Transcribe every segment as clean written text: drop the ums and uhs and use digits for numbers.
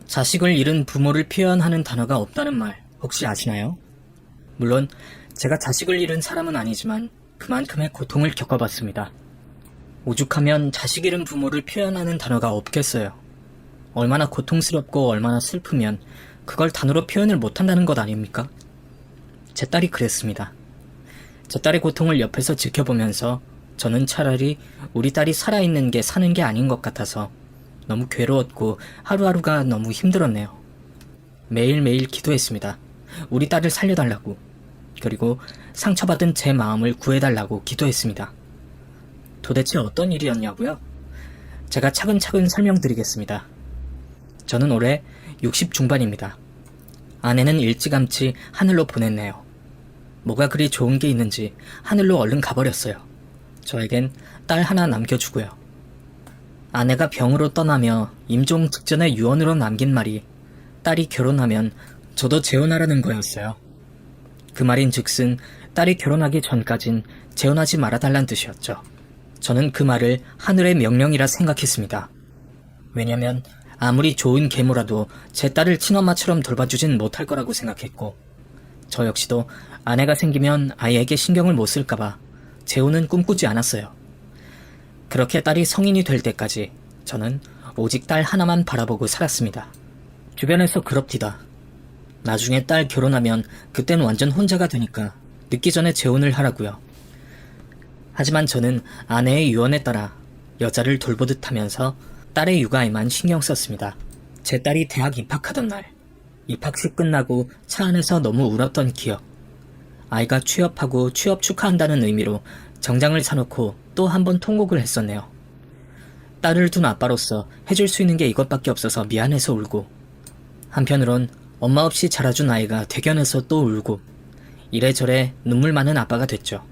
자식을 잃은 부모를 표현하는 단어가 없다는 말 혹시 아시나요? 물론 제가 자식을 잃은 사람은 아니지만 그만큼의 고통을 겪어봤습니다. 오죽하면 자식 잃은 부모를 표현하는 단어가 없겠어요. 얼마나 고통스럽고 얼마나 슬프면 그걸 단어로 표현을 못한다는 것 아닙니까? 제 딸이 그랬습니다. 제 딸의 고통을 옆에서 지켜보면서 저는 차라리 우리 딸이 살아있는 게 사는 게 아닌 것 같아서 너무 괴로웠고 하루하루가 너무 힘들었네요. 매일매일 기도했습니다. 우리 딸을 살려달라고. 그리고 상처받은 제 마음을 구해달라고 기도했습니다. 도대체 어떤 일이었냐고요? 제가 차근차근 설명드리겠습니다. 저는 올해 60 중반입니다. 아내는 일찌감치 하늘로 보냈네요. 뭐가 그리 좋은 게 있는지 하늘로 얼른 가버렸어요. 저에겐 딸 하나 남겨주고요. 아내가 병으로 떠나며 임종 직전에 유언으로 남긴 말이 딸이 결혼하면 저도 재혼하라는 거였어요. 그 말인 즉슨 딸이 결혼하기 전까진 재혼하지 말아달란 뜻이었죠. 저는 그 말을 하늘의 명령이라 생각했습니다. 왜냐면 아무리 좋은 계모라도 제 딸을 친엄마처럼 돌봐주진 못할 거라고 생각했고, 저 역시도 아내가 생기면 아이에게 신경을 못 쓸까봐 재혼은 꿈꾸지 않았어요. 그렇게 딸이 성인이 될 때까지 저는 오직 딸 하나만 바라보고 살았습니다. 주변에서 그럽디다. 나중에 딸 결혼하면 그땐 완전 혼자가 되니까 늦기 전에 재혼을 하라고요. 하지만 저는 아내의 유언에 따라 여자를 돌보듯 하면서 딸의 육아에만 신경 썼습니다. 제 딸이 대학 입학하던 날, 입학식 끝나고 차 안에서 너무 울었던 기억. 아이가 취업하고 취업 축하한다는 의미로 정장을 사놓고 또 한 번 통곡을 했었네요. 딸을 둔 아빠로서 해줄 수 있는 게 이것밖에 없어서 미안해서 울고, 한편으론 엄마 없이 자라준 아이가 대견해서 또 울고, 이래저래 눈물 많은 아빠가 됐죠.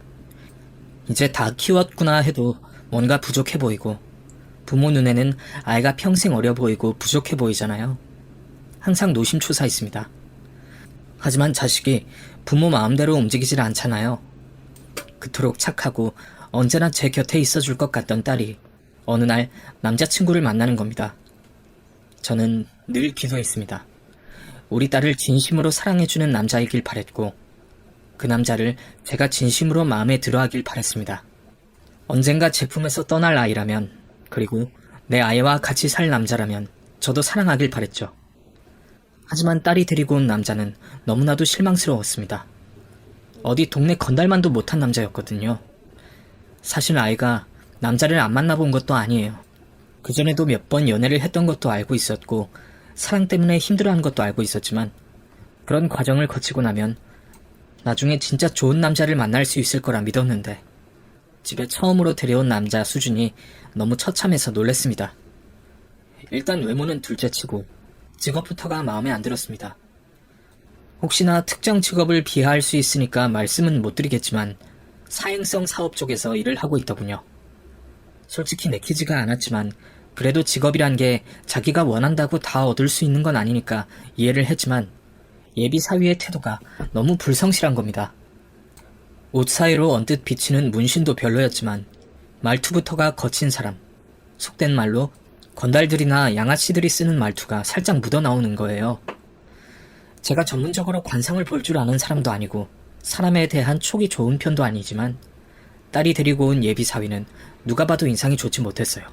이제 다 키웠구나 해도 뭔가 부족해 보이고, 부모 눈에는 아이가 평생 어려 보이고 부족해 보이잖아요. 항상 노심초사했습니다. 하지만 자식이 부모 마음대로 움직이질 않잖아요. 그토록 착하고 언제나 제 곁에 있어줄 것 같던 딸이 어느 날 남자친구를 만나는 겁니다. 저는 늘 기도했습니다. 우리 딸을 진심으로 사랑해주는 남자이길 바랬고, 그 남자를 제가 진심으로 마음에 들어하길 바랬습니다. 언젠가 제 품에서 떠날 아이라면, 그리고 내 아이와 같이 살 남자라면 저도 사랑하길 바랬죠. 하지만 딸이 데리고 온 남자는 너무나도 실망스러웠습니다. 어디 동네 건달만도 못한 남자였거든요. 사실 아이가 남자를 안 만나본 것도 아니에요. 그전에도 몇 번 연애를 했던 것도 알고 있었고, 사랑 때문에 힘들어하는 것도 알고 있었지만, 그런 과정을 거치고 나면 나중에 진짜 좋은 남자를 만날 수 있을 거라 믿었는데, 집에 처음으로 데려온 남자 수준이 너무 처참해서 놀랬습니다. 일단 외모는 둘째치고 직업부터가 마음에 안 들었습니다. 혹시나 특정 직업을 비하할 수 있으니까 말씀은 못 드리겠지만 사행성 사업 쪽에서 일을 하고 있더군요. 솔직히 내키지가 않았지만 그래도 직업이란 게 자기가 원한다고 다 얻을 수 있는 건 아니니까 이해를 했지만 예비 사위의 태도가 너무 불성실한 겁니다. 옷 사이로 언뜻 비치는 문신도 별로였지만 말투부터가 거친 사람, 속된 말로 건달들이나 양아치들이 쓰는 말투가 살짝 묻어나오는 거예요. 제가 전문적으로 관상을 볼 줄 아는 사람도 아니고 사람에 대한 촉이 좋은 편도 아니지만 딸이 데리고 온 예비 사위는 누가 봐도 인상이 좋지 못했어요.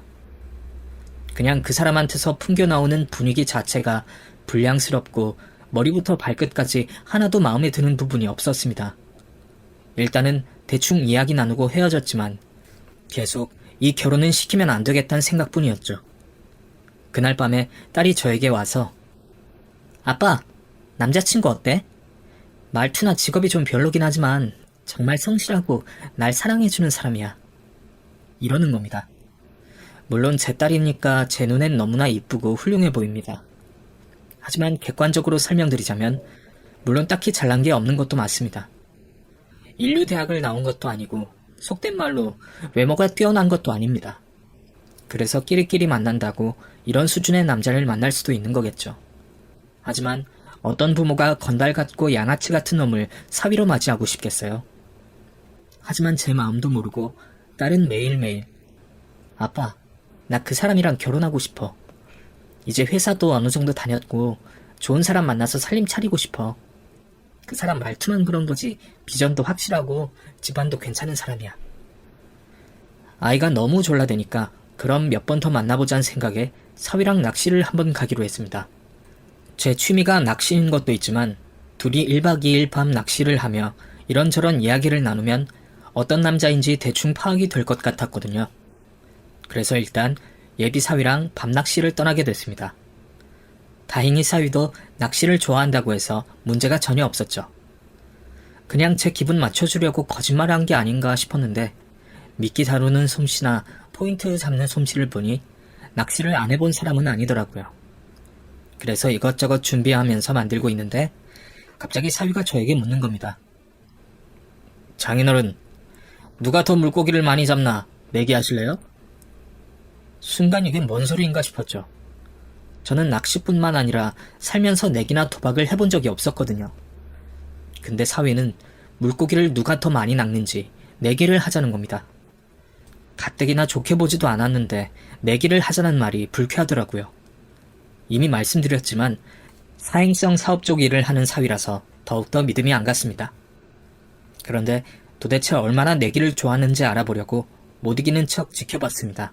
그냥 그 사람한테서 풍겨나오는 분위기 자체가 불량스럽고 머리부터 발끝까지 하나도 마음에 드는 부분이 없었습니다. 일단은 대충 이야기 나누고 헤어졌지만 계속 이 결혼은 시키면 안 되겠다는 생각뿐이었죠. 그날 밤에 딸이 저에게 와서 아빠, 남자친구 어때? 말투나 직업이 좀 별로긴 하지만 정말 성실하고 날 사랑해주는 사람이야. 이러는 겁니다. 물론 제 딸이니까 제 눈엔 너무나 이쁘고 훌륭해 보입니다. 하지만 객관적으로 설명드리자면 물론 딱히 잘난 게 없는 것도 맞습니다. 인류대학을 나온 것도 아니고 속된 말로 외모가 뛰어난 것도 아닙니다. 그래서 끼리끼리 만난다고 이런 수준의 남자를 만날 수도 있는 거겠죠. 하지만 어떤 부모가 건달 같고 양아치 같은 놈을 사위로 맞이하고 싶겠어요? 하지만 제 마음도 모르고 딸은 매일매일 아빠, 나 그 사람이랑 결혼하고 싶어. 이제 회사도 어느 정도 다녔고 좋은 사람 만나서 살림 차리고 싶어. 그 사람 말투만 그런 거지 비전도 확실하고 집안도 괜찮은 사람이야. 아이가 너무 졸라대니까 그럼 몇 번 더 만나보자는 생각에 사위랑 낚시를 한번 가기로 했습니다. 제 취미가 낚시인 것도 있지만 둘이 1박 2일 밤 낚시를 하며 이런저런 이야기를 나누면 어떤 남자인지 대충 파악이 될 것 같았거든요. 그래서 일단 예비 사위랑 밤 낚시를 떠나게 됐습니다. 다행히 사위도 낚시를 좋아한다고 해서 문제가 전혀 없었죠. 그냥 제 기분 맞춰주려고 거짓말한 게 아닌가 싶었는데 미끼 다루는 솜씨나 포인트 잡는 솜씨를 보니 낚시를 안 해본 사람은 아니더라고요. 그래서 이것저것 준비하면서 만들고 있는데 갑자기 사위가 저에게 묻는 겁니다. 장인어른, 누가 더 물고기를 많이 잡나 내기하실래요? 순간 이게 뭔 소리인가 싶었죠. 저는 낚시뿐만 아니라 살면서 내기나 도박을 해본 적이 없었거든요. 근데 사위는 물고기를 누가 더 많이 낚는지 내기를 하자는 겁니다. 가뜩이나 좋게 보지도 않았는데 내기를 하자는 말이 불쾌하더라고요. 이미 말씀드렸지만 사행성 사업 쪽 일을 하는 사위라서 더욱더 믿음이 안 갔습니다. 그런데 도대체 얼마나 내기를 좋아하는지 알아보려고 못 이기는 척 지켜봤습니다.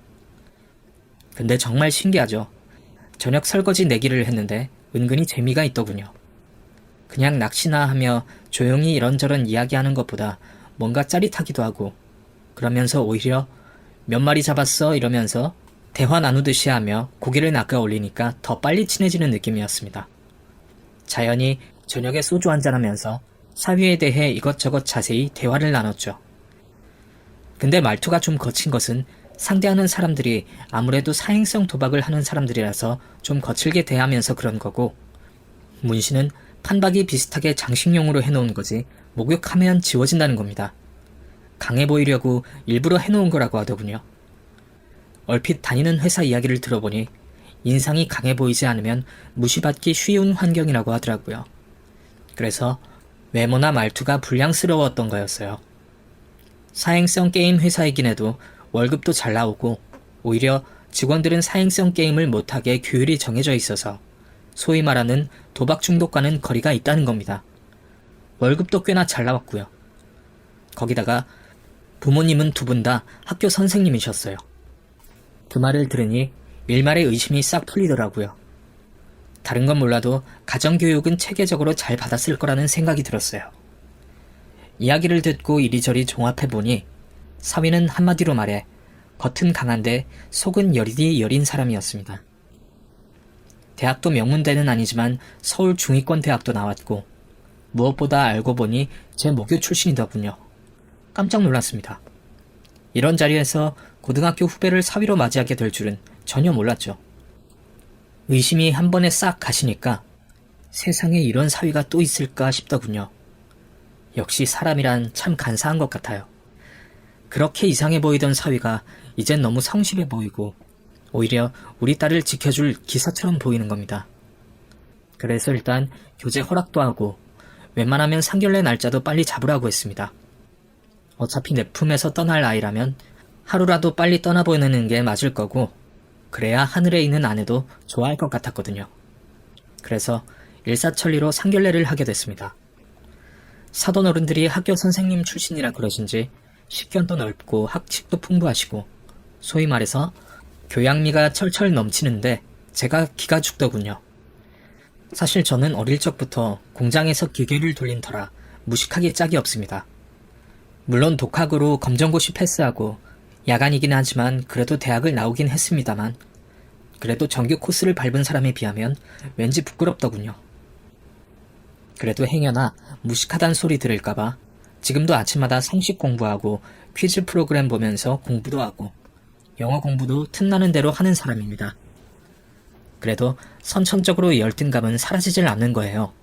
근데 정말 신기하죠. 저녁 설거지 내기를 했는데 은근히 재미가 있더군요. 그냥 낚시나 하며 조용히 이런저런 이야기하는 것보다 뭔가 짜릿하기도 하고 그러면서 오히려 몇 마리 잡았어 이러면서 대화 나누듯이 하며 고개를 낚아 올리니까 더 빨리 친해지는 느낌이었습니다. 자연히 저녁에 소주 한잔하면서 사위에 대해 이것저것 자세히 대화를 나눴죠. 근데 말투가 좀 거친 것은 상대하는 사람들이 아무래도 사행성 도박을 하는 사람들이라서 좀 거칠게 대하면서 그런 거고 문신은 판박이 비슷하게 장식용으로 해놓은 거지 목욕하면 지워진다는 겁니다. 강해 보이려고 일부러 해놓은 거라고 하더군요. 얼핏 다니는 회사 이야기를 들어보니 인상이 강해 보이지 않으면 무시받기 쉬운 환경이라고 하더라고요. 그래서 외모나 말투가 불량스러웠던 거였어요. 사행성 게임 회사이긴 해도 월급도 잘 나오고 오히려 직원들은 사행성 게임을 못하게 규율이 정해져 있어서 소위 말하는 도박 중독과는 거리가 있다는 겁니다. 월급도 꽤나 잘 나왔고요. 거기다가 부모님은 두 분 다 학교 선생님이셨어요. 그 말을 들으니 일말의 의심이 싹 풀리더라고요. 다른 건 몰라도 가정교육은 체계적으로 잘 받았을 거라는 생각이 들었어요. 이야기를 듣고 이리저리 종합해보니 사위는 한마디로 말해 겉은 강한데 속은 여리디 여린 사람이었습니다. 대학도 명문대는 아니지만 서울 중위권 대학도 나왔고 무엇보다 알고 보니 제 모교 출신이더군요. 깜짝 놀랐습니다. 이런 자리에서 고등학교 후배를 사위로 맞이하게 될 줄은 전혀 몰랐죠. 의심이 한 번에 싹 가시니까 세상에 이런 사위가 또 있을까 싶더군요. 역시 사람이란 참 간사한 것 같아요. 그렇게 이상해 보이던 사위가 이젠 너무 성실해 보이고 오히려 우리 딸을 지켜줄 기사처럼 보이는 겁니다. 그래서 일단 교제 허락도 하고 웬만하면 상견례 날짜도 빨리 잡으라고 했습니다. 어차피 내 품에서 떠날 아이라면 하루라도 빨리 떠나보내는 게 맞을 거고 그래야 하늘에 있는 아내도 좋아할 것 같았거든요. 그래서 일사천리로 상견례를 하게 됐습니다. 사돈 어른들이 학교 선생님 출신이라 그러신지 식견도 넓고 학식도 풍부하시고 소위 말해서 교양미가 철철 넘치는데 제가 기가 죽더군요. 사실 저는 어릴 적부터 공장에서 기계를 돌린 터라 무식하게 짝이 없습니다. 물론 독학으로 검정고시 패스하고 야간이긴 하지만 그래도 대학을 나오긴 했습니다만 그래도 정규 코스를 밟은 사람에 비하면 왠지 부끄럽더군요. 그래도 행여나 무식하단 소리 들을까봐 지금도 아침마다 상식 공부하고 퀴즈 프로그램 보면서 공부도 하고 영어 공부도 틈나는 대로 하는 사람입니다. 그래도 선천적으로 열등감은 사라지질 않는 거예요.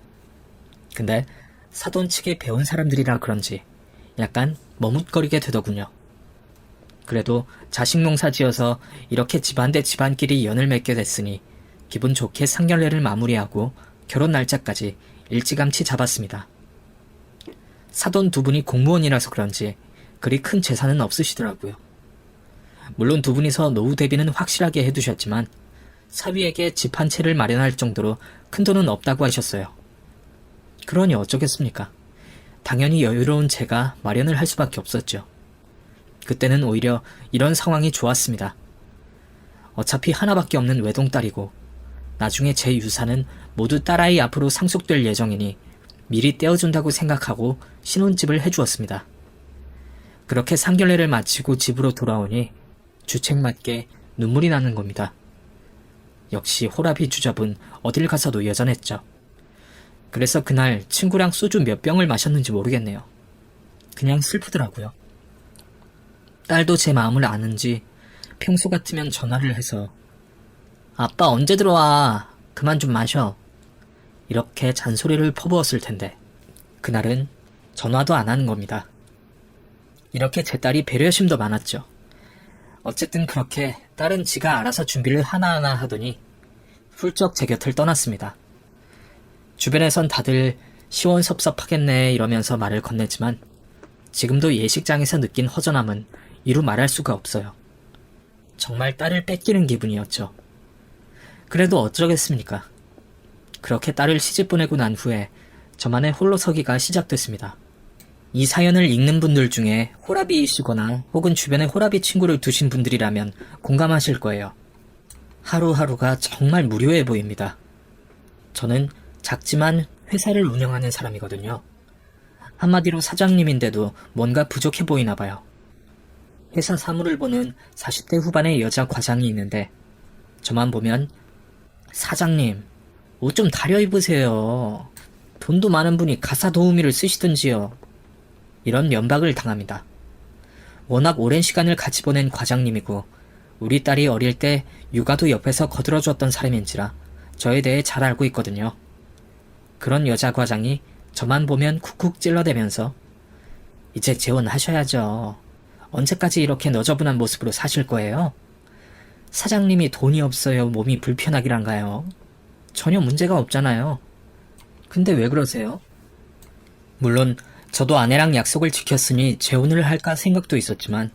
근데 사돈 측에 배운 사람들이라 그런지 약간 머뭇거리게 되더군요. 그래도 자식 농사 지어서 이렇게 집안 대 집안끼리 연을 맺게 됐으니 기분 좋게 상견례를 마무리하고 결혼 날짜까지 일찌감치 잡았습니다. 사돈 두 분이 공무원이라서 그런지 그리 큰 재산은 없으시더라고요. 물론 두 분이서 노후 대비는 확실하게 해두셨지만 사위에게 집 한 채를 마련할 정도로 큰돈은 없다고 하셨어요. 그러니 어쩌겠습니까? 당연히 여유로운 제가 마련을 할 수밖에 없었죠. 그때는 오히려 이런 상황이 좋았습니다. 어차피 하나밖에 없는 외동딸이고 나중에 제 유산은 모두 딸아이 앞으로 상속될 예정이니 미리 떼어준다고 생각하고 신혼집을 해주었습니다. 그렇게 상견례를 마치고 집으로 돌아오니 주책맞게 눈물이 나는 겁니다. 역시 호라비 주접은 어딜 가서도 여전했죠. 그래서 그날 친구랑 소주 몇 병을 마셨는지 모르겠네요. 그냥 슬프더라고요. 딸도 제 마음을 아는지 평소 같으면 전화를 해서 아빠 언제 들어와? 그만 좀 마셔. 이렇게 잔소리를 퍼부었을 텐데 그날은 전화도 안 하는 겁니다. 이렇게 제 딸이 배려심도 많았죠. 어쨌든 그렇게 딸은 지가 알아서 준비를 하나하나 하더니 훌쩍 제 곁을 떠났습니다. 주변에선 다들 시원섭섭하겠네 이러면서 말을 건네지만 지금도 예식장에서 느낀 허전함은 이루 말할 수가 없어요. 정말 딸을 뺏기는 기분이었죠. 그래도 어쩌겠습니까? 그렇게 딸을 시집 보내고 난 후에 저만의 홀로서기가 시작됐습니다. 이 사연을 읽는 분들 중에 호라비이시거나 혹은 주변에 호라비 친구를 두신 분들이라면 공감하실 거예요. 하루하루가 정말 무료해 보입니다. 저는 작지만 회사를 운영하는 사람이거든요. 한마디로 사장님인데도 뭔가 부족해 보이나 봐요. 회사 사무를 보는 40대 후반의 여자 과장이 있는데 저만 보면 사장님, 옷 좀 다려 입으세요. 돈도 많은 분이 가사 도우미를 쓰시든지요. 이런 면박을 당합니다. 워낙 오랜 시간을 같이 보낸 과장님이고 우리 딸이 어릴 때 육아도 옆에서 거들어주었던 사람인지라 저에 대해 잘 알고 있거든요. 그런 여자 과장이 저만 보면 쿡쿡 찔러대면서 이제 재혼하셔야죠. 언제까지 이렇게 너저분한 모습으로 사실 거예요? 사장님이 돈이 없어요? 몸이 불편하기란가요? 전혀 문제가 없잖아요. 근데 왜 그러세요? 물론 저도 아내랑 약속을 지켰으니 재혼을 할까 생각도 있었지만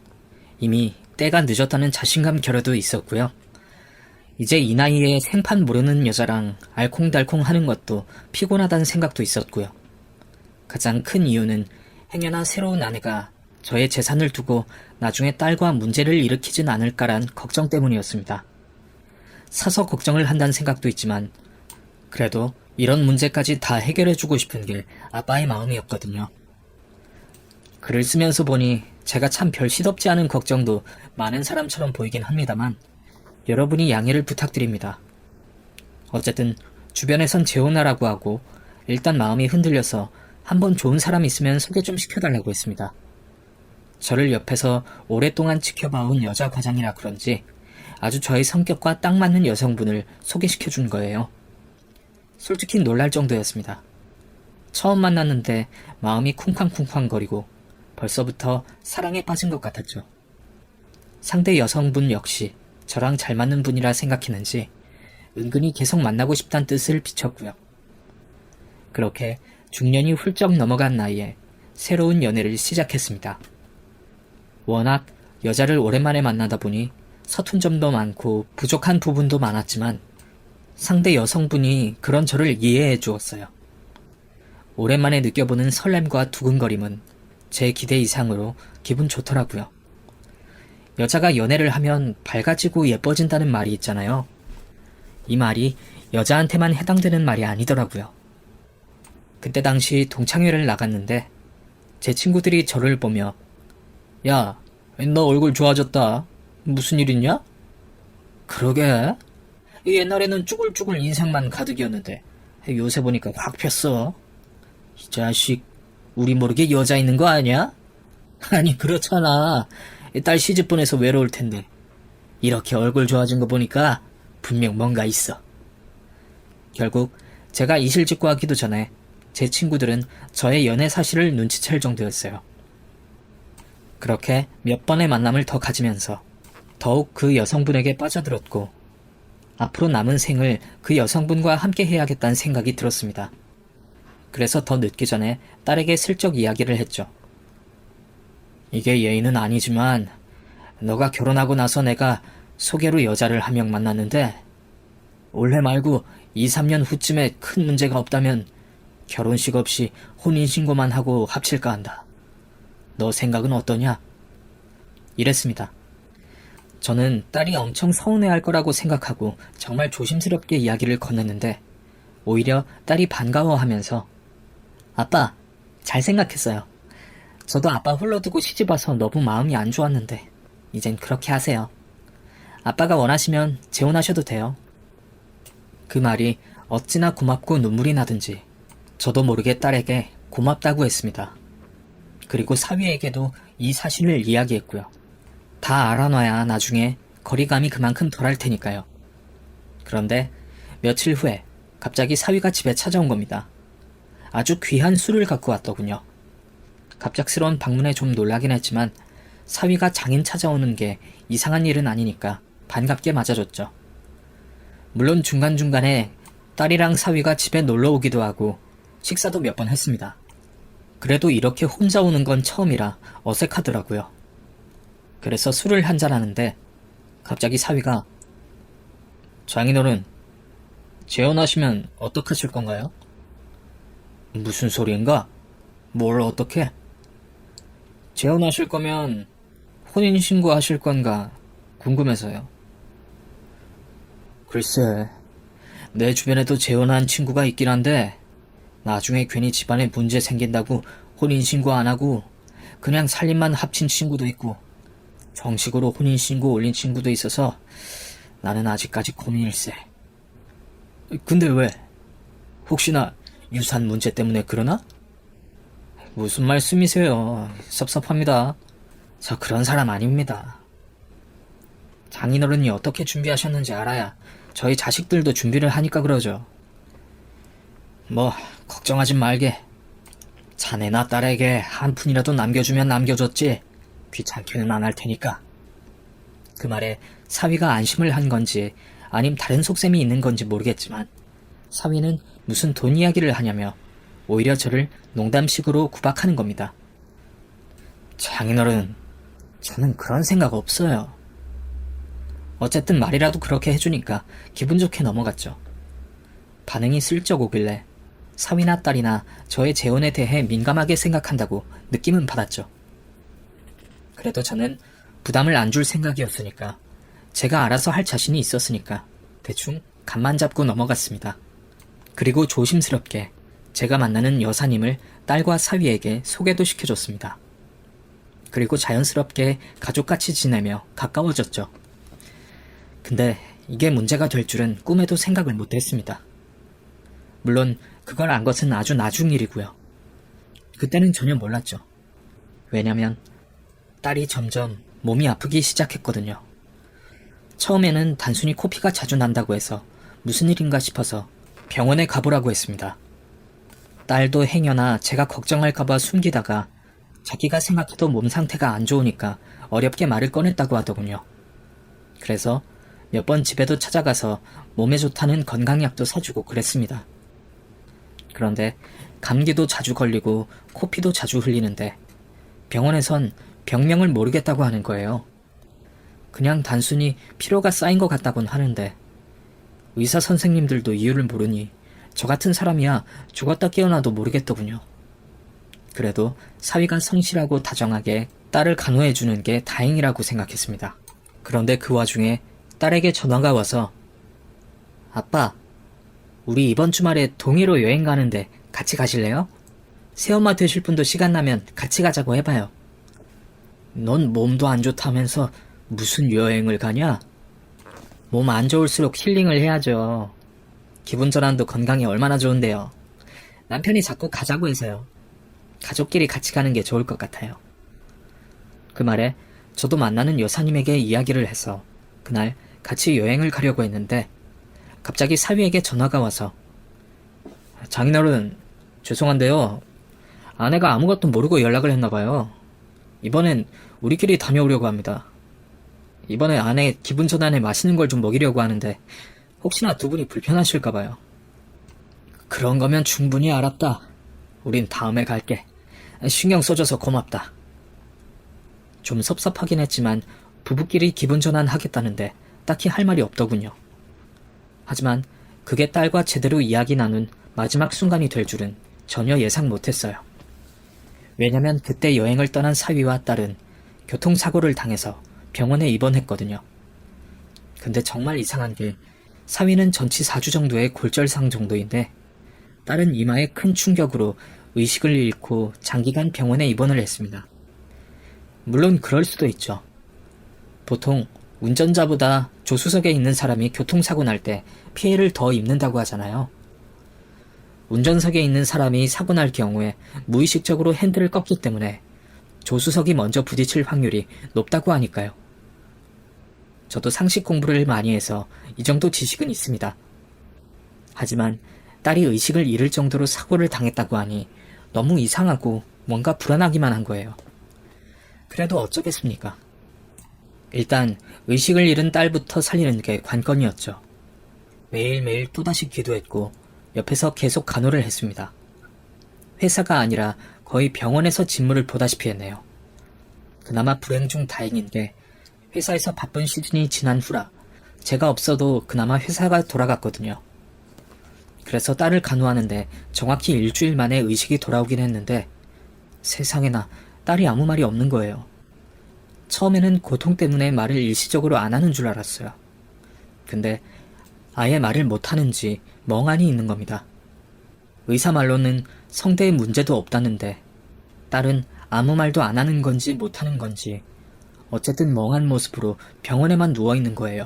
이미 때가 늦었다는 자신감 결여도 있었고요. 이제 이 나이에 생판 모르는 여자랑 알콩달콩 하는 것도 피곤하다는 생각도 있었고요. 가장 큰 이유는 행여나 새로운 아내가 저의 재산을 두고 나중에 딸과 문제를 일으키진 않을까란 걱정 때문이었습니다. 사서 걱정을 한다는 생각도 있지만 그래도 이런 문제까지 다 해결해주고 싶은 게 아빠의 마음이었거든요. 글을 쓰면서 보니 제가 참 별 시덥지 않은 걱정도 많은 사람처럼 보이긴 합니다만 여러분이 양해를 부탁드립니다. 어쨌든 주변에선 재혼하라고 하고 일단 마음이 흔들려서 한번 좋은 사람 있으면 소개 좀 시켜달라고 했습니다. 저를 옆에서 오랫동안 지켜봐온 여자 과장이라 그런지 아주 저의 성격과 딱 맞는 여성분을 소개시켜준 거예요. 솔직히 놀랄 정도였습니다. 처음 만났는데 마음이 쿵쾅쿵쾅거리고 벌써부터 사랑에 빠진 것 같았죠. 상대 여성분 역시 저랑 잘 맞는 분이라 생각했는지 은근히 계속 만나고 싶다는 뜻을 비췄고요. 그렇게 중년이 훌쩍 넘어간 나이에 새로운 연애를 시작했습니다. 워낙 여자를 오랜만에 만나다 보니 서툰 점도 많고 부족한 부분도 많았지만 상대 여성분이 그런 저를 이해해 주었어요. 오랜만에 느껴보는 설렘과 두근거림은 제 기대 이상으로 기분 좋더라고요. 여자가 연애를 하면 밝아지고 예뻐진다는 말이 있잖아요. 이 말이 여자한테만 해당되는 말이 아니더라고요. 그때 당시 동창회를 나갔는데 제 친구들이 저를 보며 야, 너 얼굴 좋아졌다. 무슨 일 있냐? 그러게. 옛날에는 쭈글쭈글 인상만 가득이었는데 요새 보니까 확 폈어. 이 자식, 우리 모르게 여자 있는 거 아니야? 아니 그렇잖아. 딸 시집 보내서 외로울 텐데 이렇게 얼굴 좋아진 거 보니까 분명 뭔가 있어. 결국 제가 이실직고 하기도 전에 제 친구들은 저의 연애 사실을 눈치챌 정도였어요. 그렇게 몇 번의 만남을 더 가지면서 더욱 그 여성분에게 빠져들었고 앞으로 남은 생을 그 여성분과 함께 해야겠다는 생각이 들었습니다. 그래서 더 늦기 전에 딸에게 슬쩍 이야기를 했죠. 이게 예의는 아니지만 너가 결혼하고 나서 내가 소개로 여자를 한 명 만났는데 올해 말고 2, 3년 후쯤에 큰 문제가 없다면 결혼식 없이 혼인신고만 하고 합칠까 한다. 너 생각은 어떠냐? 이랬습니다. 저는 딸이 엄청 서운해할 거라고 생각하고 정말 조심스럽게 이야기를 건넸는데 오히려 딸이 반가워하면서 아빠, 잘 생각했어요. 저도 아빠 홀로 두고 시집와서 너무 마음이 안 좋았는데 이젠 그렇게 하세요. 아빠가 원하시면 재혼하셔도 돼요. 그 말이 어찌나 고맙고 눈물이 나든지 저도 모르게 딸에게 고맙다고 했습니다. 그리고 사위에게도 이 사실을 이야기했고요. 다 알아놔야 나중에 거리감이 그만큼 덜할 테니까요. 그런데 며칠 후에 갑자기 사위가 집에 찾아온 겁니다. 아주 귀한 술을 갖고 왔더군요. 갑작스러운 방문에 좀 놀라긴 했지만 사위가 장인 찾아오는 게 이상한 일은 아니니까 반갑게 맞아줬죠. 물론 중간중간에 딸이랑 사위가 집에 놀러 오기도 하고 식사도 몇 번 했습니다. 그래도 이렇게 혼자 오는 건 처음이라 어색하더라고요. 그래서 술을 한잔하는데 갑자기 사위가 장인어른, 재혼하시면 어떡하실 건가요? 무슨 소리인가? 뭘 어떻게? 재혼하실 거면 혼인신고 하실 건가 궁금해서요. 글쎄, 내 주변에도 재혼한 친구가 있긴 한데 나중에 괜히 집안에 문제 생긴다고 혼인신고 안 하고 그냥 살림만 합친 친구도 있고 정식으로 혼인신고 올린 친구도 있어서 나는 아직까지 고민일세. 근데 왜? 혹시나 유산 문제 때문에 그러나? 무슨 말씀이세요? 섭섭합니다. 저 그런 사람 아닙니다. 장인어른이 어떻게 준비하셨는지 알아야 저희 자식들도 준비를 하니까 그러죠. 뭐 걱정하지 말게. 자네나 딸에게 한 푼이라도 남겨주면 남겨줬지 귀찮게는 안 할 테니까. 그 말에 사위가 안심을 한 건지 아님 다른 속셈이 있는 건지 모르겠지만 사위는 무슨 돈 이야기를 하냐며 오히려 저를 농담식으로 구박하는 겁니다. 장인어른, 저는 그런 생각 없어요. 어쨌든 말이라도 그렇게 해주니까 기분 좋게 넘어갔죠. 반응이 슬쩍 오길래 사위나 딸이나 저의 재혼에 대해 민감하게 생각한다고 느낌은 받았죠. 그래도 저는 부담을 안 줄 생각이었으니까 제가 알아서 할 자신이 있었으니까 대충 간만 잡고 넘어갔습니다. 그리고 조심스럽게 제가 만나는 여사님을 딸과 사위에게 소개도 시켜줬습니다. 그리고 자연스럽게 가족같이 지내며 가까워졌죠. 근데 이게 문제가 될 줄은 꿈에도 생각을 못했습니다. 물론 그걸 안 것은 아주 나중 일이고요. 그때는 전혀 몰랐죠. 왜냐면 딸이 점점 몸이 아프기 시작했거든요. 처음에는 단순히 코피가 자주 난다고 해서 무슨 일인가 싶어서 병원에 가보라고 했습니다. 딸도 행여나 제가 걱정할까봐 숨기다가 자기가 생각해도 몸 상태가 안 좋으니까 어렵게 말을 꺼냈다고 하더군요. 그래서 몇 번 집에도 찾아가서 몸에 좋다는 건강약도 사주고 그랬습니다. 그런데 감기도 자주 걸리고 코피도 자주 흘리는데 병원에선 병명을 모르겠다고 하는 거예요. 그냥 단순히 피로가 쌓인 것 같다곤 하는데 의사 선생님들도 이유를 모르니 저 같은 사람이야 죽었다 깨어나도 모르겠더군요. 그래도 사위가 성실하고 다정하게 딸을 간호해주는 게 다행이라고 생각했습니다. 그런데 그 와중에 딸에게 전화가 와서 아빠, 우리 이번 주말에 동해로 여행 가는데 같이 가실래요? 새엄마 되실 분도 시간 나면 같이 가자고 해봐요. 넌 몸도 안 좋다면서 무슨 여행을 가냐? 몸 안 좋을수록 힐링을 해야죠. 기분 전환도 건강에 얼마나 좋은데요. 남편이 자꾸 가자고 해서요. 가족끼리 같이 가는 게 좋을 것 같아요. 그 말에 저도 만나는 여사님에게 이야기를 해서 그날 같이 여행을 가려고 했는데 갑자기 사위에게 전화가 와서 장인어른, 죄송한데요. 아내가 아무것도 모르고 연락을 했나봐요. 이번엔 우리끼리 다녀오려고 합니다. 이번에 아내 기분 전환에 맛있는 걸 좀 먹이려고 하는데 혹시나 두 분이 불편하실까봐요. 그런 거면 충분히 알았다. 우린 다음에 갈게. 신경 써줘서 고맙다. 좀 섭섭하긴 했지만 부부끼리 기분 전환 하겠다는데 딱히 할 말이 없더군요. 하지만 그게 딸과 제대로 이야기 나눈 마지막 순간이 될 줄은 전혀 예상 못했어요. 왜냐면 그때 여행을 떠난 사위와 딸은 교통사고를 당해서 병원에 입원했거든요. 근데 정말 이상한 게 사위는 전치 4주 정도의 골절상 정도인데 딸은 이마에 큰 충격으로 의식을 잃고 장기간 병원에 입원을 했습니다. 물론 그럴 수도 있죠. 보통 운전자보다 조수석에 있는 사람이 교통사고 날 때 피해를 더 입는다고 하잖아요. 운전석에 있는 사람이 사고 날 경우에 무의식적으로 핸들을 꺾기 때문에 조수석이 먼저 부딪힐 확률이 높다고 하니까요. 저도 상식 공부를 많이 해서 이 정도 지식은 있습니다. 하지만 딸이 의식을 잃을 정도로 사고를 당했다고 하니 너무 이상하고 뭔가 불안하기만 한 거예요. 그래도 어쩌겠습니까? 일단 의식을 잃은 딸부터 살리는 게 관건이었죠. 매일매일 또다시 기도했고 옆에서 계속 간호를 했습니다. 회사가 아니라 거의 병원에서 진물을 보다시피 했네요. 그나마 불행 중 다행인 게 회사에서 바쁜 시즌이 지난 후라 제가 없어도 그나마 회사가 돌아갔거든요. 그래서 딸을 간호하는데 정확히 일주일 만에 의식이 돌아오긴 했는데 세상에나 딸이 아무 말이 없는 거예요. 처음에는 고통 때문에 말을 일시적으로 안 하는 줄 알았어요. 근데 아예 말을 못하는지 멍하니 있는 겁니다. 의사 말로는 성대에 문제도 없다는데 딸은 아무 말도 안 하는 건지 못하는 건지 어쨌든 멍한 모습으로 병원에만 누워있는 거예요.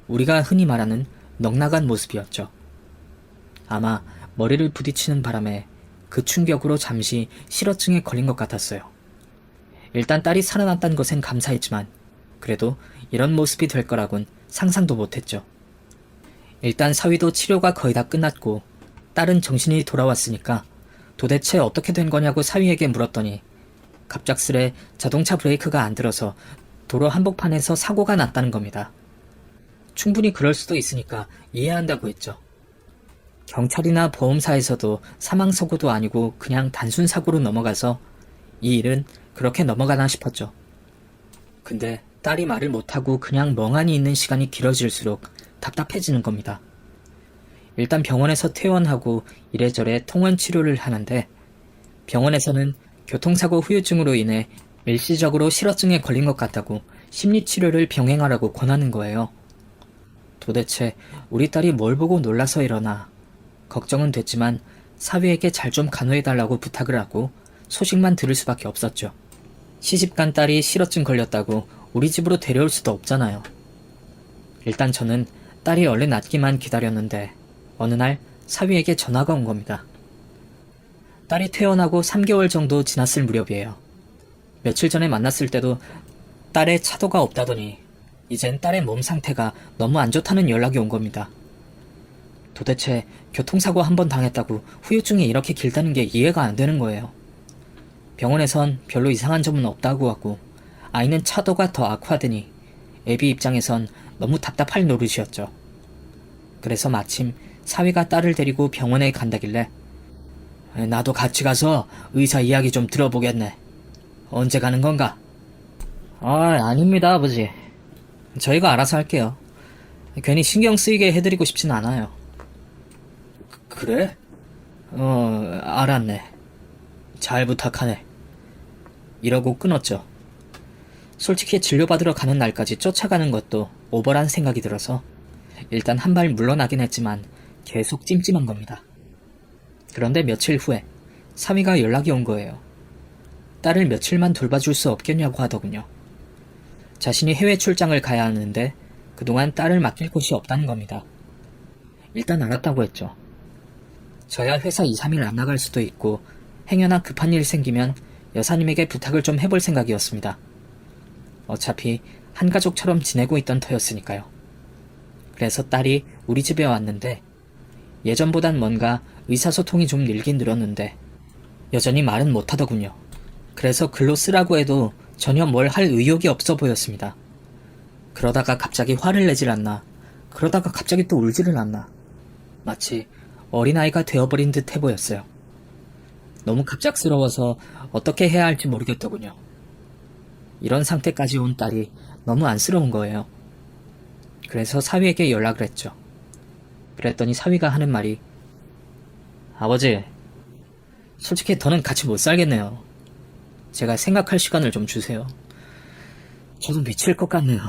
우리가 흔히 말하는 넉나간 모습이었죠. 아마 머리를 부딪히는 바람에 그 충격으로 잠시 실어증에 걸린 것 같았어요. 일단 딸이 살아났다는 것엔 감사했지만 그래도 이런 모습이 될 거라곤 상상도 못했죠. 일단 사위도 치료가 거의 다 끝났고 딸은 정신이 돌아왔으니까 도대체 어떻게 된 거냐고 사위에게 물었더니 갑작스레 자동차 브레이크가 안 들어서 도로 한복판에서 사고가 났다는 겁니다. 충분히 그럴 수도 있으니까 이해한다고 했죠. 경찰이나 보험사에서도 사망사고도 아니고 그냥 단순 사고로 넘어가서 이 일은 그렇게 넘어가나 싶었죠. 근데 딸이 말을 못하고 그냥 멍하니 있는 시간이 길어질수록 답답해지는 겁니다. 일단 병원에서 퇴원하고 이래저래 통원 치료를 하는데 병원에서는 교통사고 후유증으로 인해 일시적으로 실어증에 걸린 것 같다고 심리치료를 병행하라고 권하는 거예요. 도대체 우리 딸이 뭘 보고 놀라서 이러나 걱정은 됐지만 사위에게 잘 좀 간호해달라고 부탁을 하고 소식만 들을 수밖에 없었죠. 시집간 딸이 실어증 걸렸다고 우리 집으로 데려올 수도 없잖아요. 일단 저는 딸이 얼른 낫기만 기다렸는데 어느 날 사위에게 전화가 온 겁니다. 딸이 퇴원하고 3개월 정도 지났을 무렵이에요. 며칠 전에 만났을 때도 딸의 차도가 없다더니 이젠 딸의 몸 상태가 너무 안 좋다는 연락이 온 겁니다. 도대체 교통사고 한 번 당했다고 후유증이 이렇게 길다는 게 이해가 안 되는 거예요. 병원에선 별로 이상한 점은 없다고 하고 아이는 차도가 더 악화되니 애비 입장에선 너무 답답할 노릇이었죠. 그래서 마침 사위가 딸을 데리고 병원에 간다길래 나도 같이 가서 의사 이야기 좀 들어보겠네. 언제 가는 건가? 아닙니다, 아버지. 저희가 알아서 할게요. 괜히 신경 쓰이게 해드리고 싶진 않아요. 그래? 알았네. 잘 부탁하네. 이러고 끊었죠. 솔직히 진료받으러 가는 날까지 쫓아가는 것도 오버란 생각이 들어서 일단 한 발 물러나긴 했지만 계속 찜찜한 겁니다. 그런데 며칠 후에 사위가 연락이 온 거예요. 딸을 며칠만 돌봐줄 수 없겠냐고 하더군요. 자신이 해외 출장을 가야 하는데 그동안 딸을 맡길 곳이 없다는 겁니다. 일단 알았다고 했죠. 저야 회사 2, 3일 안 나갈 수도 있고 행여나 급한 일 생기면 여사님에게 부탁을 좀 해볼 생각이었습니다. 어차피 한 가족처럼 지내고 있던 터였으니까요. 그래서 딸이 우리 집에 왔는데 예전보단 뭔가 의사소통이 좀 늘긴 늘었는데 여전히 말은 못하더군요. 그래서 글로 쓰라고 해도 전혀 뭘 할 의욕이 없어 보였습니다. 그러다가 갑자기 화를 내질 않나, 그러다가 갑자기 또 울지를 않나, 마치 어린아이가 되어버린 듯 해보였어요. 너무 갑작스러워서 어떻게 해야 할지 모르겠더군요. 이런 상태까지 온 딸이 너무 안쓰러운 거예요. 그래서 사위에게 연락을 했죠. 그랬더니 사위가 하는 말이, 아버지, 솔직히 더는 같이 못 살겠네요. 제가 생각할 시간을 좀 주세요. 저도 미칠 것 같네요.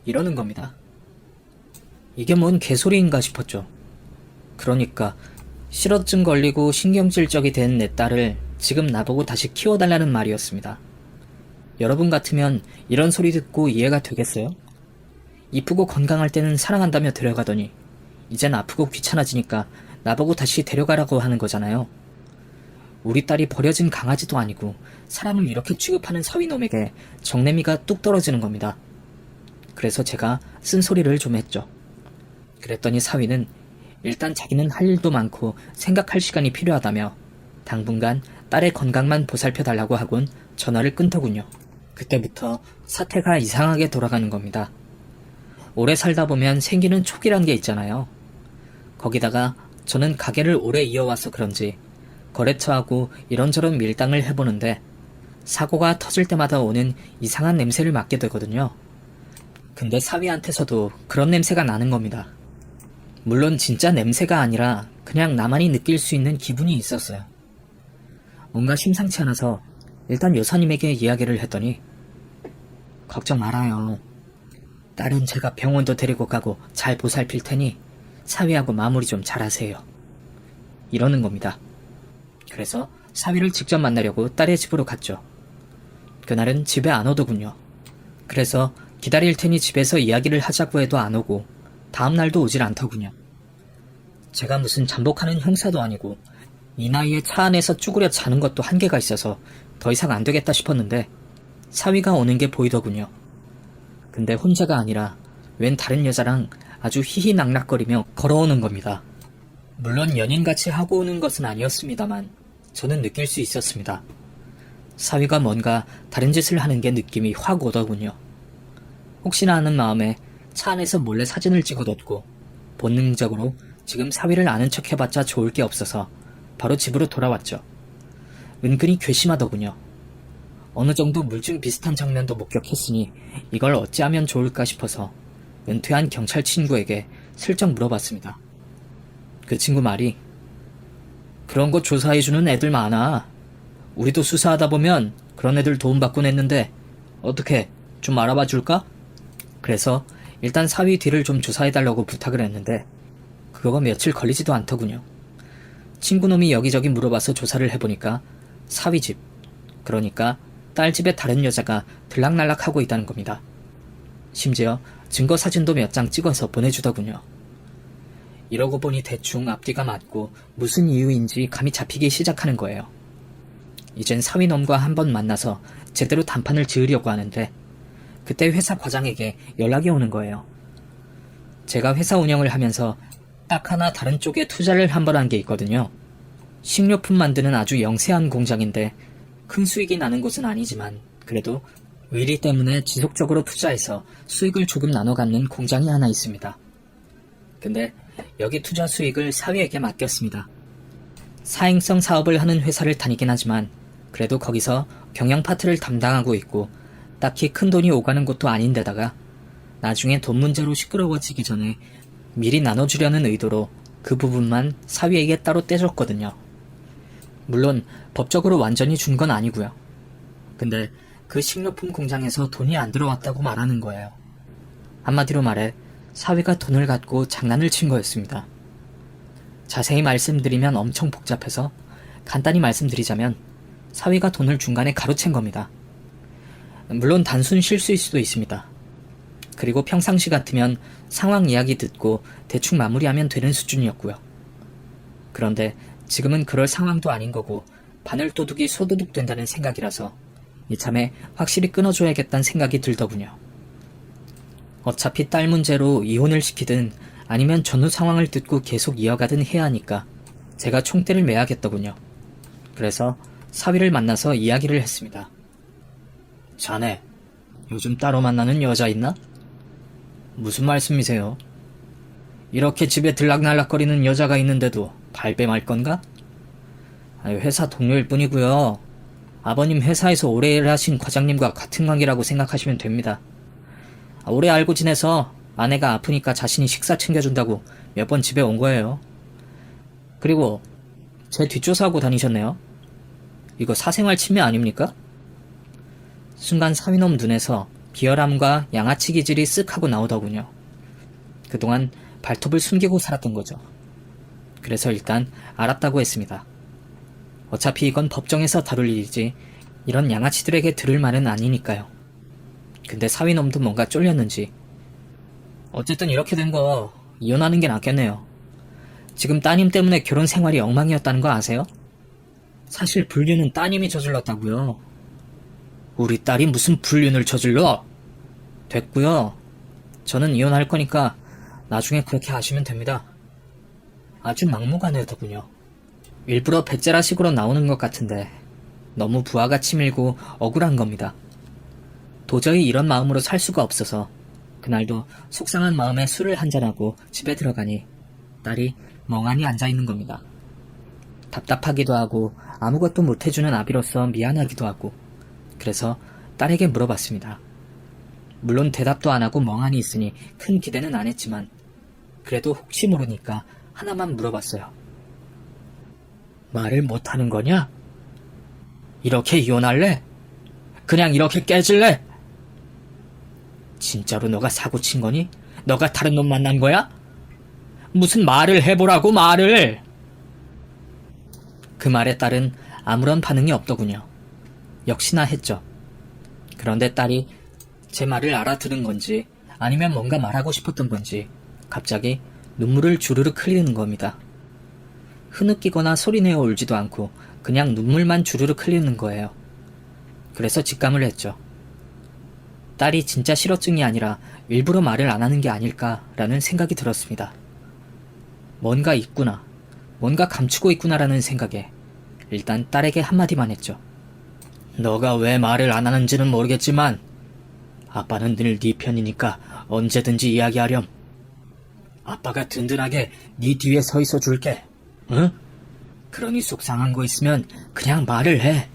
이러는 겁니다. 이게 뭔 개소리인가 싶었죠. 그러니까 실어증 걸리고 신경질적이 된 내 딸을 지금 나보고 다시 키워달라는 말이었습니다. 여러분 같으면 이런 소리 듣고 이해가 되겠어요? 이쁘고 건강할 때는 사랑한다며 데려가더니 이젠 아프고 귀찮아지니까 나보고 다시 데려가라고 하는 거잖아요. 우리 딸이 버려진 강아지도 아니고 사람을 이렇게 취급하는 서위놈에게 정내미가 뚝 떨어지는 겁니다. 그래서 제가 쓴소리를 좀 했죠. 그랬더니 사위는 일단 자기는 할 일도 많고 생각할 시간이 필요하다며 당분간 딸의 건강만 보살펴달라고 하곤 전화를 끊더군요. 그때부터 사태가 이상하게 돌아가는 겁니다. 오래 살다 보면 생기는 촉이란 게 있잖아요. 거기다가 저는 가게를 오래 이어와서 그런지 거래처하고 이런저런 밀당을 해보는데 사고가 터질 때마다 오는 이상한 냄새를 맡게 되거든요. 근데 사위한테서도 그런 냄새가 나는 겁니다. 물론 진짜 냄새가 아니라 그냥 나만이 느낄 수 있는 기분이 있었어요. 뭔가 심상치 않아서 일단 여사님에게 이야기를 했더니 걱정 말아요. 딸은 제가 병원도 데리고 가고 잘 보살필 테니 사위하고 마무리 좀 잘하세요. 이러는 겁니다. 그래서 사위를 직접 만나려고 딸의 집으로 갔죠. 그날은 집에 안 오더군요. 그래서 기다릴 테니 집에서 이야기를 하자고 해도 안 오고 다음날도 오질 않더군요. 제가 무슨 잠복하는 형사도 아니고 이 나이에 차 안에서 쭈그려 자는 것도 한계가 있어서 더 이상 안 되겠다 싶었는데 사위가 오는 게 보이더군요. 근데 혼자가 아니라 웬 다른 여자랑 아주 희희낙낙거리며 걸어오는 겁니다. 물론 연인같이 하고 오는 것은 아니었습니다만 저는 느낄 수 있었습니다. 사위가 뭔가 다른 짓을 하는 게 느낌이 확 오더군요. 혹시나 하는 마음에 차 안에서 몰래 사진을 찍어뒀고 본능적으로 지금 사위를 아는 척 해봤자 좋을 게 없어서 바로 집으로 돌아왔죠. 은근히 괘씸하더군요. 어느 정도 물증 비슷한 장면도 목격했으니 이걸 어찌하면 좋을까 싶어서 은퇴한 경찰 친구에게 슬쩍 물어봤습니다. 그 친구 말이 그런 거 조사해주는 애들 많아. 우리도 수사하다 보면 그런 애들 도움받곤 했는데 어떻게 좀 알아봐 줄까? 그래서 일단 사위 뒤를 좀 조사해달라고 부탁을 했는데 그거가 며칠 걸리지도 않더군요. 친구놈이 여기저기 물어봐서 조사를 해보니까 사위 집, 그러니까 딸 집에 다른 여자가 들락날락하고 있다는 겁니다. 심지어 증거 사진도 몇 장 찍어서 보내주더군요. 이러고 보니 대충 앞뒤가 맞고 무슨 이유인지 감이 잡히기 시작하는 거예요. 이젠 사위놈과 한번 만나서 제대로 단판을 지으려고 하는데 그때 회사 과장에게 연락이 오는 거예요. 제가 회사 운영을 하면서 딱 하나 다른 쪽에 투자를 한 번 한 게 있거든요. 식료품 만드는 아주 영세한 공장인데 큰 수익이 나는 곳은 아니지만 그래도 의리 때문에 지속적으로 투자해서 수익을 조금 나눠 갖는 공장이 하나 있습니다. 근데 여기 투자 수익을 사위에게 맡겼습니다. 사행성 사업을 하는 회사를 다니긴 하지만 그래도 거기서 경영 파트를 담당하고 있고 딱히 큰 돈이 오가는 곳도 아닌데다가 나중에 돈 문제로 시끄러워지기 전에 미리 나눠주려는 의도로 그 부분만 사위에게 따로 떼줬거든요. 물론 법적으로 완전히 준 건 아니고요. 근데 그 식료품 공장에서 돈이 안 들어왔다고 말하는 거예요. 한마디로 말해 사위가 돈을 갖고 장난을 친 거였습니다. 자세히 말씀드리면 엄청 복잡해서 간단히 말씀드리자면 사위가 돈을 중간에 가로챈 겁니다. 물론 단순 실수일 수도 있습니다. 그리고 평상시 같으면 상황 이야기 듣고 대충 마무리하면 되는 수준이었고요. 그런데 지금은 그럴 상황도 아닌 거고 바늘도둑이 소도둑 된다는 생각이라서 이참에 확실히 끊어줘야겠다는 생각이 들더군요. 어차피 딸 문제로 이혼을 시키든 아니면 전후 상황을 듣고 계속 이어가든 해야 하니까 제가 총대를 매야겠더군요. 그래서 사위를 만나서 이야기를 했습니다. 자네, 요즘 따로 만나는 여자 있나? 무슨 말씀이세요? 이렇게 집에 들락날락거리는 여자가 있는데도 발뺌할 건가? 회사 동료일 뿐이고요. 아버님 회사에서 오래 일하신 과장님과 같은 관계라고 생각하시면 됩니다. 오래 알고 지내서 아내가 아프니까 자신이 식사 챙겨준다고 몇 번 집에 온 거예요. 그리고 제 뒷조사하고 다니셨네요. 이거 사생활 침해 아닙니까? 순간 사위놈 눈에서 비열함과 양아치 기질이 쓱 하고 나오더군요. 그동안 발톱을 숨기고 살았던 거죠. 그래서 일단 알았다고 했습니다. 어차피 이건 법정에서 다룰 일이지 이런 양아치들에게 들을 말은 아니니까요. 근데 사위놈도 뭔가 쫄렸는지 어쨌든 이렇게 된 거 이혼하는 게 낫겠네요. 지금 따님 때문에 결혼 생활이 엉망이었다는 거 아세요? 사실 불륜은 따님이 저질렀다고요. 우리 딸이 무슨 불륜을 저질러? 됐고요. 저는 이혼할 거니까 나중에 그렇게 하시면 됩니다. 아주 막무가내더군요. 일부러 배째라식으로 나오는 것 같은데 너무 부하가 치밀고 억울한 겁니다. 도저히 이런 마음으로 살 수가 없어서 그날도 속상한 마음에 술을 한잔하고 집에 들어가니 딸이 멍하니 앉아있는 겁니다. 답답하기도 하고 아무것도 못해주는 아비로서 미안하기도 하고 그래서 딸에게 물어봤습니다. 물론 대답도 안 하고 멍하니 있으니 큰 기대는 안 했지만 그래도 혹시 모르니까 하나만 물어봤어요. 말을 못하는 거냐? 이렇게 이혼할래? 그냥 이렇게 깨질래? 진짜로 너가 사고 친 거니? 너가 다른 놈 만난 거야? 무슨 말을 해보라고 말을! 그 말에 딸은 아무런 반응이 없더군요. 역시나 했죠. 그런데 딸이 제 말을 알아들은 건지 아니면 뭔가 말하고 싶었던 건지 갑자기 눈물을 주르륵 흘리는 겁니다. 흐느끼거나 소리내어 울지도 않고 그냥 눈물만 주르륵 흘리는 거예요. 그래서 직감을 했죠. 딸이 진짜 실어증이 아니라 일부러 말을 안 하는 게 아닐까라는 생각이 들었습니다. 뭔가 있구나, 뭔가 감추고 있구나라는 생각에 일단 딸에게 한마디만 했죠. 너가 왜 말을 안 하는지는 모르겠지만 아빠는 늘 네 편이니까 언제든지 이야기하렴. 아빠가 든든하게 네 뒤에 서 있어 줄게. 응? 그러니 속상한 거 있으면 그냥 말을 해.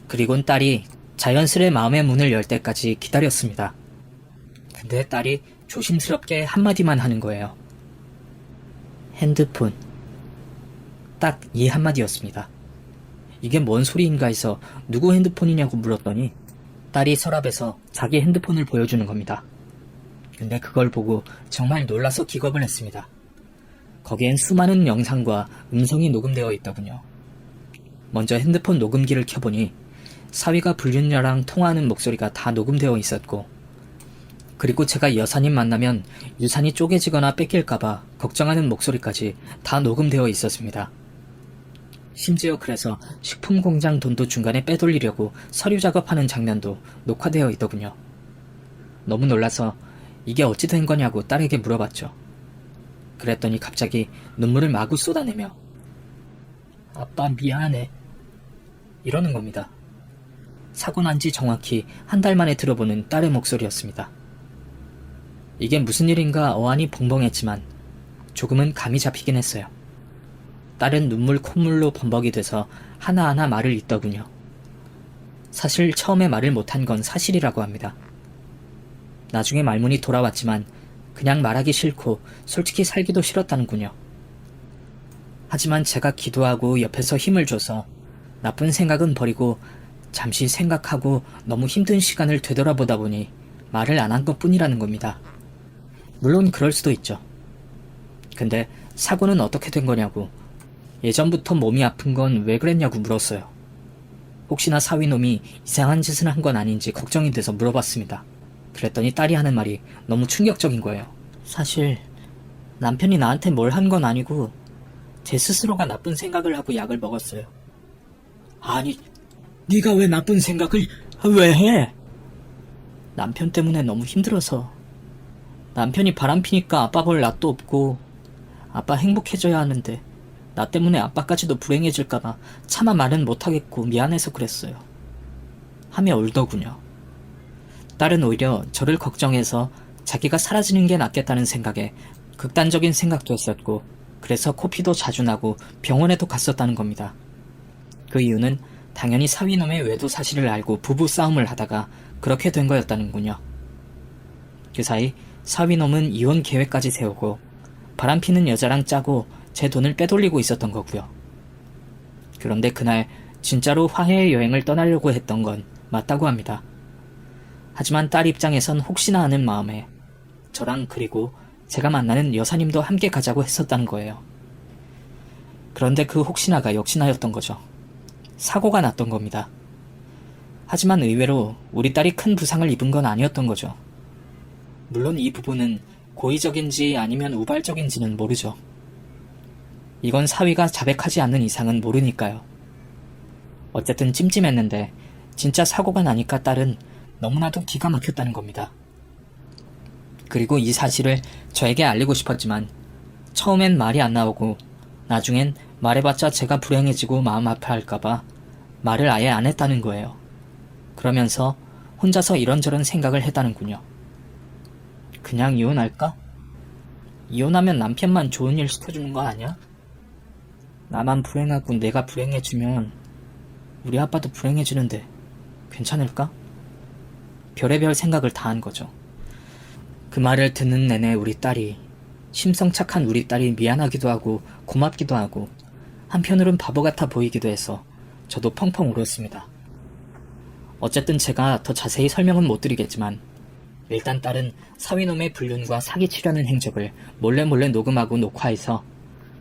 그리곤 딸이 자연스레 마음의 문을 열 때까지 기다렸습니다. 근데 딸이 조심스럽게 한마디만 하는 거예요. 핸드폰. 딱 이 한마디였습니다. 이게 뭔 소리인가 해서 누구 핸드폰이냐고 물었더니 딸이 서랍에서 자기 핸드폰을 보여주는 겁니다. 근데 그걸 보고 정말 놀라서 기겁을 했습니다. 거기엔 수많은 영상과 음성이 녹음되어 있더군요. 먼저 핸드폰 녹음기를 켜보니 사위가 불륜녀랑 통화하는 목소리가 다 녹음되어 있었고 그리고 제가 여사님 만나면 유산이 쪼개지거나 뺏길까봐 걱정하는 목소리까지 다 녹음되어 있었습니다. 심지어 그래서 식품공장 돈도 중간에 빼돌리려고 서류 작업하는 장면도 녹화되어 있더군요. 너무 놀라서 이게 어찌 된 거냐고 딸에게 물어봤죠. 그랬더니 갑자기 눈물을 마구 쏟아내며 아빠 미안해 이러는 겁니다. 사고 난 지 정확히 한 달 만에 들어보는 딸의 목소리였습니다. 이게 무슨 일인가 어안이 벙벙했지만 조금은 감이 잡히긴 했어요. 딸은 눈물 콧물로 범벅이 돼서 하나하나 말을 잇더군요. 사실 처음에 말을 못한 건 사실이라고 합니다. 나중에 말문이 돌아왔지만 그냥 말하기 싫고 솔직히 살기도 싫었다는군요. 하지만 제가 기도하고 옆에서 힘을 줘서 나쁜 생각은 버리고 잠시 생각하고 너무 힘든 시간을 되돌아보다 보니 말을 안 한 것뿐이라는 겁니다. 물론 그럴 수도 있죠. 근데 사고는 어떻게 된 거냐고 예전부터 몸이 아픈 건 왜 그랬냐고 물었어요. 혹시나 사위놈이 이상한 짓을 한 건 아닌지 걱정이 돼서 물어봤습니다. 그랬더니 딸이 하는 말이 너무 충격적인 거예요. 사실 남편이 나한테 뭘 한 건 아니고 제 스스로가 나쁜 생각을 하고 약을 먹었어요. 아니, 네가 왜 나쁜 생각을 왜 해? 남편 때문에 너무 힘들어서. 남편이 바람피니까 아빠 볼 낯도 없고 아빠 행복해져야 하는데 나 때문에 아빠까지도 불행해질까봐 차마 말은 못하겠고 미안해서 그랬어요. 하며 울더군요. 딸은 오히려 저를 걱정해서 자기가 사라지는 게 낫겠다는 생각에 극단적인 생각도 했었고 그래서 코피도 자주 나고 병원에도 갔었다는 겁니다. 그 이유는 당연히 사위놈의 외도 사실을 알고 부부 싸움을 하다가 그렇게 된 거였다는군요. 그 사이 사위놈은 이혼 계획까지 세우고 바람피는 여자랑 짜고 제 돈을 빼돌리고 있었던 거고요. 그런데 그날 진짜로 화해의 여행을 떠나려고 했던 건 맞다고 합니다. 하지만 딸 입장에선 혹시나 하는 마음에 저랑 그리고 제가 만나는 여사님도 함께 가자고 했었다는 거예요. 그런데 그 혹시나가 역시나였던 거죠. 사고가 났던 겁니다. 하지만 의외로 우리 딸이 큰 부상을 입은 건 아니었던 거죠. 물론 이 부분은 고의적인지 아니면 우발적인지는 모르죠. 이건 사위가 자백하지 않는 이상은 모르니까요. 어쨌든 찜찜했는데 진짜 사고가 나니까 딸은 너무나도 기가 막혔다는 겁니다. 그리고 이 사실을 저에게 알리고 싶었지만 처음엔 말이 안 나오고 나중엔 말해봤자 제가 불행해지고 마음 아파할까봐 말을 아예 안 했다는 거예요. 그러면서 혼자서 이런저런 생각을 했다는군요. 그냥 이혼할까? 이혼하면 남편만 좋은 일 시켜주는 거 아니야? 나만 불행하고 내가 불행해지면 우리 아빠도 불행해지는데 괜찮을까? 별의별 생각을 다 한 거죠. 그 말을 듣는 내내 우리 딸이, 심성착한 우리 딸이 미안하기도 하고 고맙기도 하고 한편으론 바보 같아 보이기도 해서 저도 펑펑 울었습니다. 어쨌든 제가 더 자세히 설명은 못 드리겠지만 일단 딸은 사위놈의 불륜과 사기치려는 행적을 몰래 녹음하고 녹화해서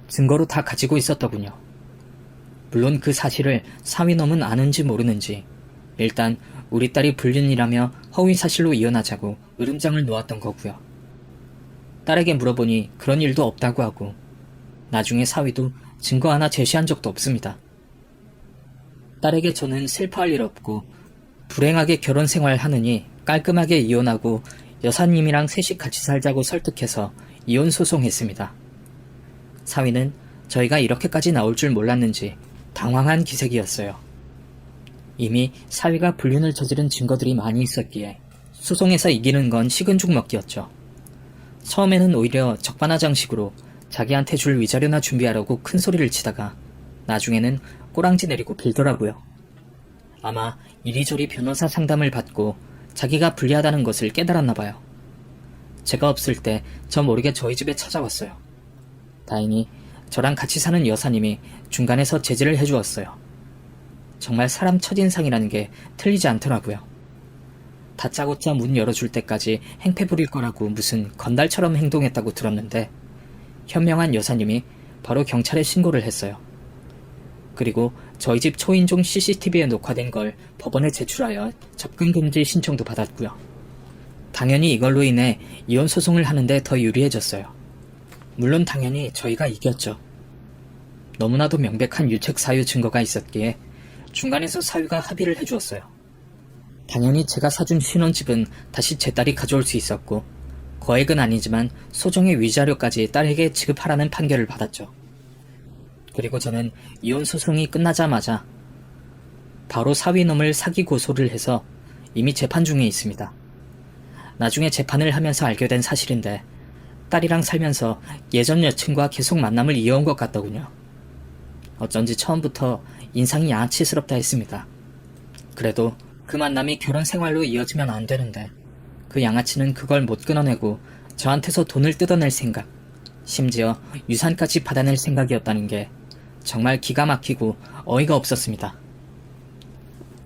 증거로 다 가지고 있었더군요. 물론 그 사실을 사위놈은 아는지 모르는지 일단 우리 딸이 불륜이라며 허위사실로 이혼하자고 으름장을 놓았던 거고요. 딸에게 물어보니 그런 일도 없다고 하고 나중에 사위도 증거 하나 제시한 적도 없습니다. 딸에게 저는 슬퍼할 일 없고 불행하게 결혼 생활하느니 깔끔하게 이혼하고 여사님이랑 셋이 같이 살자고 설득해서 이혼 소송했습니다. 사위는 저희가 이렇게까지 나올 줄 몰랐는지 당황한 기색이었어요. 이미 사위가 불륜을 저지른 증거들이 많이 있었기에 소송에서 이기는 건 식은 죽 먹기였죠. 처음에는 오히려 적반하장식으로 자기한테 줄 위자료나 준비하라고 큰 소리를 치다가 나중에는 꼬랑지 내리고 빌더라고요. 아마 이리저리 변호사 상담을 받고 자기가 불리하다는 것을 깨달았나봐요. 제가 없을 때 저 모르게 저희 집에 찾아왔어요. 다행히 저랑 같이 사는 여사님이 중간에서 제지를 해주었어요. 정말 사람 첫인상이라는 게 틀리지 않더라고요. 다짜고짜 문 열어줄 때까지 행패 부릴 거라고 무슨 건달처럼 행동했다고 들었는데 현명한 여사님이 바로 경찰에 신고를 했어요. 그리고 저희 집 초인종 CCTV에 녹화된 걸 법원에 제출하여 접근금지 신청도 받았고요. 당연히 이걸로 인해 이혼 소송을 하는데 더 유리해졌어요. 물론 당연히 저희가 이겼죠. 너무나도 명백한 유책 사유 증거가 있었기에 중간에서 사위가 합의를 해주었어요. 당연히 제가 사준 신혼집은 다시 제 딸이 가져올 수 있었고 거액은 아니지만 소정의 위자료까지 딸에게 지급하라는 판결을 받았죠. 그리고 저는 이혼 소송이 끝나자마자 바로 사위놈을 사기 고소를 해서 이미 재판 중에 있습니다. 나중에 재판을 하면서 알게 된 사실인데 딸이랑 살면서 예전 여친과 계속 만남을 이어온 것 같더군요. 어쩐지 처음부터 인상이 양아치스럽다 했습니다. 그래도 그 만남이 결혼 생활로 이어지면 안 되는데 그 양아치는 그걸 못 끊어내고 저한테서 돈을 뜯어낼 생각, 심지어 유산까지 받아낼 생각이었다는 게 정말 기가 막히고 어이가 없었습니다.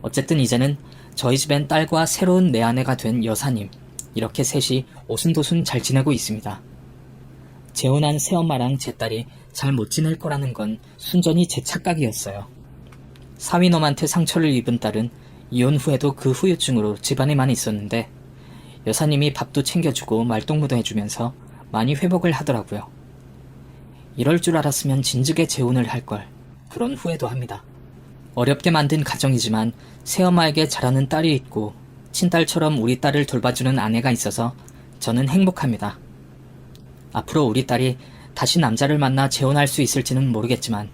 어쨌든 이제는 저희 집엔 딸과 새로운 내 아내가 된 여사님, 이렇게 셋이 오순도순 잘 지내고 있습니다. 재혼한 새엄마랑 제 딸이 잘 못 지낼 거라는 건 순전히 제 착각이었어요. 사위놈한테 상처를 입은 딸은 이혼 후에도 그 후유증으로 집안에만 있었는데 여사님이 밥도 챙겨주고 말동무도 해주면서 많이 회복을 하더라고요. 이럴 줄 알았으면 진즉에 재혼을 할걸, 그런 후회도 합니다. 어렵게 만든 가정이지만 새엄마에게 잘하는 딸이 있고 친딸처럼 우리 딸을 돌봐주는 아내가 있어서 저는 행복합니다. 앞으로 우리 딸이 다시 남자를 만나 재혼할 수 있을지는 모르겠지만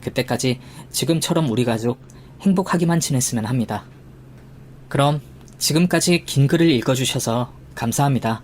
그때까지 지금처럼 우리 가족 행복하기만 지냈으면 합니다. 그럼 지금까지 긴 글을 읽어주셔서 감사합니다.